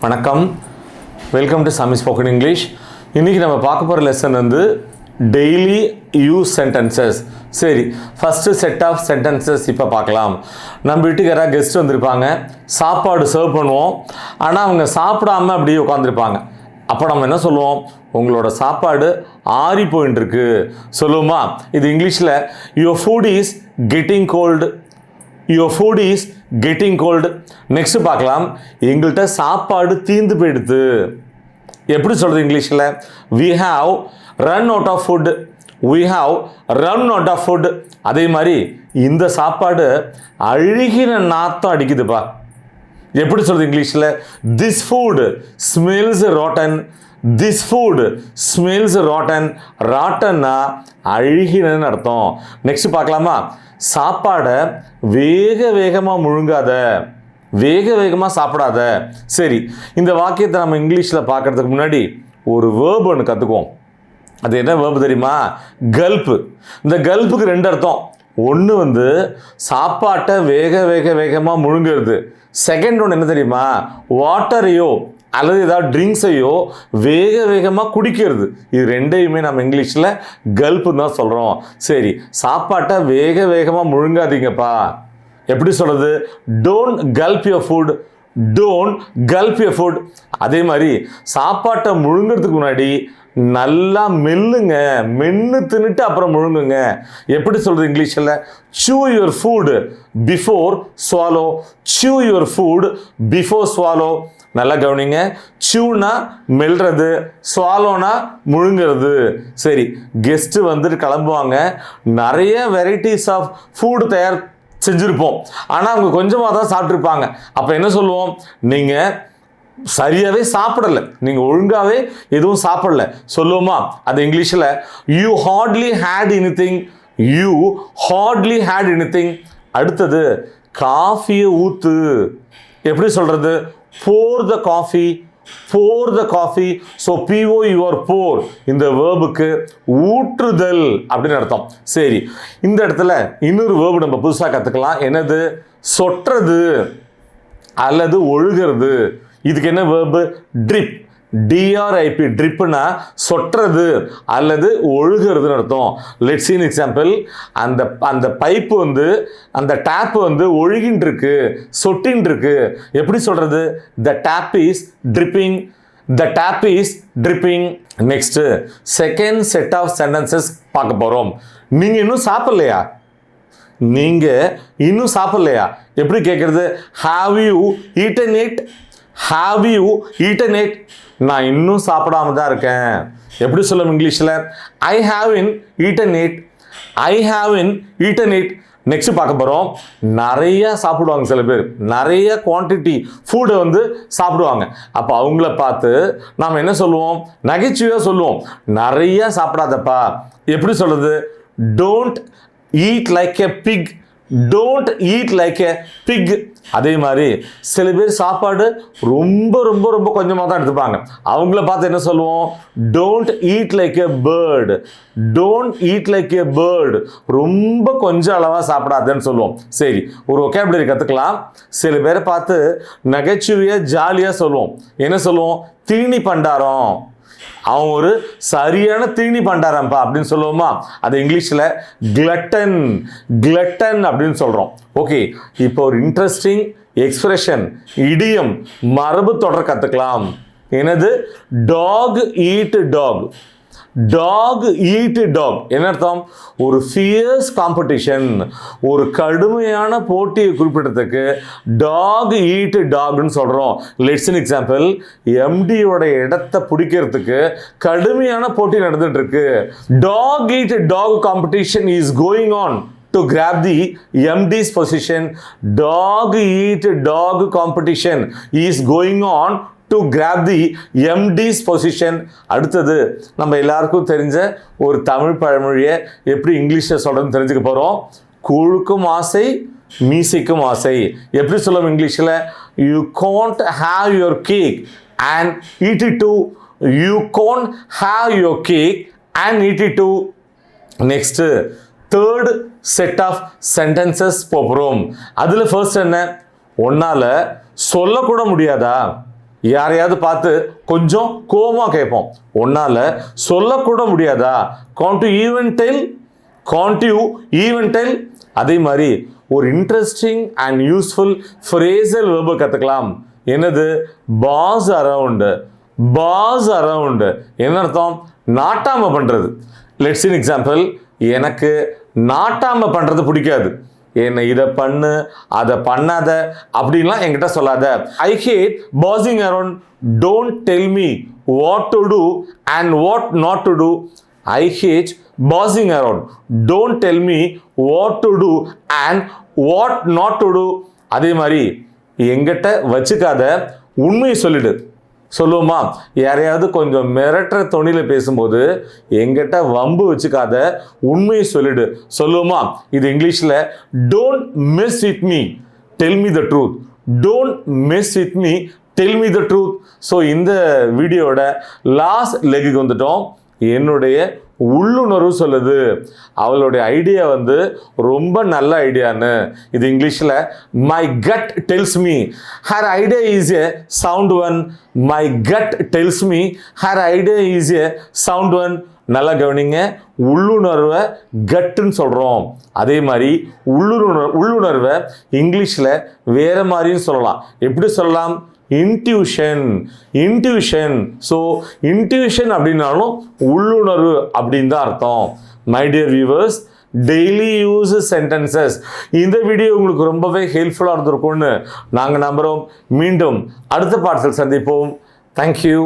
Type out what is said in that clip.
வணக்கம், welcome to சாமி spoken English. இன்றைக்கி நம்ம பார்க்க போகிற லெசன் வந்து டெய்லி யூஸ் சென்டென்சஸ். சரி, ஃபஸ்ட்டு செட் ஆஃப் சென்டென்சஸ் இப்போ பார்க்கலாம். நம்ம வீட்டுக்கு யாராவது கெஸ்ட் வந்திருப்பாங்க, சாப்பாடு சர்வ் பண்ணுவோம், ஆனால் அவங்க சாப்பிடாமல் அப்படியே உட்காந்துருப்பாங்க. அப்போ நம்ம என்ன சொல்லுவோம்? உங்களோட சாப்பாடு ஆறி போயின்னு இருக்கு சொல்லுவோமா? இது இங்கிலீஷில் your food is getting cold. Your food is getting cold. Next பார்க்கலாம், எங்கள்கிட்ட சாப்பாடு தீர்ந்து போயிடுது. எப்படி சொல்கிறது இங்கிலீஷில்? we have run out of food. we have run out of food. அதே மாதிரி இந்த சாப்பாடு அழுகின நாத்தம் அடிக்குதுப்பா. எப்படி சொல்கிறது இங்கிலீஷில்? this food smells rotten. this food smells rotten. ராட்டன்னா அழுகினன்னு அர்த்தம். நெக்ஸ்ட் பார்க்கலாமா? சாப்பாடை வேக வேகமாக முழுங்காத, வேக வேகமாக சாப்பிடாத. சரி, இந்த வாக்கியத்தை நம்ம இங்கிலீஷில் பார்க்குறதுக்கு முன்னாடி ஒரு வேர்ப் ஒன்று கற்றுக்குவோம். அது என்ன வேர்ப் தெரியுமா? கல்ப்பு. இந்த கல்ப்புக்கு ரெண்டு அர்த்தம். ஒன்று வந்து சாப்பாட்டை வேக வேக வேகமாக முழுங்கிறது. செகண்ட் ஒன்று என்ன தெரியுமா? வாட்டரையோ அல்லது ஏதாவது ட்ரிங்க்ஸையோ வேக வேகமாக குடிக்கிறது. இது ரெண்டையுமே நம்ம இங்கிலீஷில் கல்ப்புன்னு தான் சொல்கிறோம். சரி, சாப்பாட்டை வேக வேகமாக முழுங்காதீங்கப்பா. எப்படி சொல்கிறது? Don't gulp your food. Don't gulp your food. அதே மாதிரி சாப்பாட்டை முழுங்கிறதுக்கு முன்னாடி நல்லா மெல்லுங்க, மென்று தின்னுட்டு அப்புறம் முழுங்குங்க. எப்படி சொல்கிறது இங்கிலீஷில்? chew your food before swallow. chew your food before swallow. நல்லா கவனிங்க. சூனா மெல்றது, ஸ்வாலோனா முழுங்கிறது. சரி, கெஸ்ட்டு வந்துட்டு கிளம்புவாங்க. நிறைய வெரைட்டிஸ் ஆஃப் ஃபுட் தயார் செஞ்சுருப்போம், ஆனால் அவங்க கொஞ்சமாக தான் சாப்பிட்ருப்பாங்க. அப்போ என்ன சொல்லுவோம்? நீங்கள் சரியாகவே சாப்பிடலை, நீங்கள் ஒழுங்காகவே எதுவும் சாப்பிடல சொல்லுவோமா? அது இங்கிலீஷில் you hardly had anything. You hardly had anything. அடுத்தது காஃபியை ஊற்று. எப்படி சொல்கிறது? pour the coffee. pour the coffee. so po your pour இந்த வேர்புக்கு ஊற்றுதல் அப்படின்னு அர்த்தம். சரி, இந்த இடத்துல இன்னொரு வேர்பு நம்ம புதுசாக கற்றுக்கலாம். என்னது? சொட்டுறது அல்லது ஒழுகிறது. இதுக்கு என்ன வேர்பு? ட்ரிப். டிஆர்ஐபி. ட்ரிப்னா சொட்டுறது அல்லது ஒழுகிறதுன்னு அர்த்தம். Let's see example. அந்த பைப்பு வந்து, அந்த டேப் வந்து ஒழுகின்னு இருக்கு, சொட்டின்னு இருக்கு. எப்படி சொல்றது? The tape is dripping. The tape is dripping. Next second set of sentences பார்க்க போகிறோம். நீங்கள் இன்னும் சாப்பிடலையா? நீங்கள் இன்னும் சாப்பிடலையா? எப்படி கேட்குறது? Have you eaten it? Have you eaten it? நான் இன்னும் சாப்பிடாம தான் இருக்கேன். எப்படி சொல்லும் இங்கிலீஷில்? I have eaten it. I have eaten it. Next பார்க்க போகிறோம். நிறைய சாப்பிடுவாங்க சில பேர், நிறைய குவான்டிட்டி ஃபுட்டை வந்து சாப்பிடுவாங்க. அப்போ அவங்கள பார்த்து நாம் என்ன சொல்லுவோம்? நகைச்சுவையாக சொல்லுவோம், நிறைய சாப்பிடாதப்பா. எப்படி சொல்கிறது? Don't eat like a pig. Don't eat like a pig. அதே மாதிரி சில பேர் சாப்பாடு ரொம்ப ரொம்ப ரொம்ப கொஞ்சமாக தான் எடுத்துப்பாங்க. அவங்கள பார்த்து என்ன சொல்லுவோம்? Don't eat like a bird. Don't eat like a bird. ரொம்ப கொஞ்சம் அளவாக சாப்பிடாதுன்னு சொல்லுவோம். சரி, ஒரு ஒகேபுலரி கற்றுக்கலாம். சில பேரை பார்த்து நகைச்சுவையாக ஜாலியாக சொல்லுவோம். என்ன சொல்லுவோம்? தீனி பண்டாரம். அவன் ஒரு சரியான தீனி பண்டாரம்பா அப்படின்னு சொல்லுவோமா? அது இங்கிலீஷில் கிளட்டன். கிளட்டன் அப்படின்னு சொல்கிறோம். ஓகே, இப்போ ஒரு இன்ட்ரெஸ்டிங் எக்ஸ்பிரஷன், இடியம், மரபு தொடர் கற்றுக்கலாம். என்னது? Dog eat dog. Dog eat dog என்ன அர்த்தம்? ஒரு ஃபியர்ஸ் காம்படிஷன், ஒரு கடுமையான போட்டியை குறிப்பிட்டதுக்கு டாக் ஈட் டாக்னு சொல்கிறோம். Let's an example. எம்டியோட இடத்தை பிடிக்கிறதுக்கு கடுமையான போட்டி நடந்துட்டு இருக்கு. Dog eat dog competition is going on to grab the MD's position. Dog eat dog competition is going on to grab the MD's position. அடுத்தது நம்ம எல்லாருக்கும் தெரிஞ்ச ஒரு தமிழ் பழமொழியை எப்படி இங்கிலீஷில் சொல்கிறதுன்னு தெரிஞ்சுக்க போகிறோம். கூழுக்கும் ஆசை, மீசைக்கும் ஆசை. எப்படி சொல்லுவோம் இங்கிலீஷில்? You can't have your cake and eat it too. You can't have your cake and eat it too. Next third set of sentences போகிறோம். அதில் ஃபர்ஸ்ட் என்ன? ஒன்னால் சொல்லக்கூட முடியாதா? யாரையாவது பார்த்து கொஞ்சம் கோபமாக கேட்போம், உன்னால் சொல்லக்கூட முடியாதா, Gantt you even del, Gantt you even del. அதே மாதிரி ஒரு இன்ட்ரெஸ்டிங் அண்ட் யூஸ்ஃபுல் ஃப்ரேசல் வெர்பை கற்றுக்கலாம். என்னது? Pass around. பாஸ் அரவுண்டு என்ன அர்த்தம்? நாட்டாமல் பண்ணுறது. லெட்ஸ் இன் எக்ஸாம்பிள், எனக்கு நாட்டாமல் பண்ணுறது பிடிக்காது, என்ன இதை பண்ணு அதை பண்ணாத அப்படின்லாம் என்கிட்ட சொல்லாத. I hate bossing around, don't tell me what to do and what not to do. I hate bossing around, don't tell me what to do and what not to do. அதே மாதிரி எங்கிட்ட வச்சுக்காத, உண்மையை சொல்லிடு. சொல்லுவோமா? யாரையாவது கொஞ்சம் மிரட்டுற தொனியில் பேசும்போது எங்கிட்ட வம்பு வச்சுக்காத, உண்மையை சொல்லிடு. சொல்லுவோமா? இது இங்கிலீஷில் don't miss with me, tell me the truth. Don't miss with me, tell me the truth. So இந்த வீடியோட லாஸ்ட் லெக்குக்கு வந்துட்டோம். என்னுடைய உள்ளுணர்வு சொல்லுது அவளுடைய ஐடியா வந்து ரொம்ப நல்ல ஐடியான்னு. இது இங்கிலீஷில் my cut டெல்ஸ் me her idea is a sound one. My cut டெல்ஸ் me her idea is a sound one. நல்லா கவனிங்க, உள்ளுணர்வை கட்டுன்னு சொல்கிறோம். அதே மாதிரி உள்ளுணர்வை இங்கிலீஷில் வேறு மாதிரியும் சொல்லலாம். எப்படி சொல்லலாம்? இன்ட்யூஷன். இன்ட்யூஷன். ஸோ இன்ட்யூஷன் அப்படின்னாலும் உள்ளுணர்வு அப்படின்னு தான் அர்த்தம். My dear viewers, daily use sentences இந்த வீடியோ உங்களுக்கு ரொம்பவே ஹெல்ப்ஃபுல்லாக இருந்திருக்கும்னு நாங்கள் நம்புகிறோம். மீண்டும் அடுத்த பாடத்தில் சந்திப்போம். தேங்க்யூ.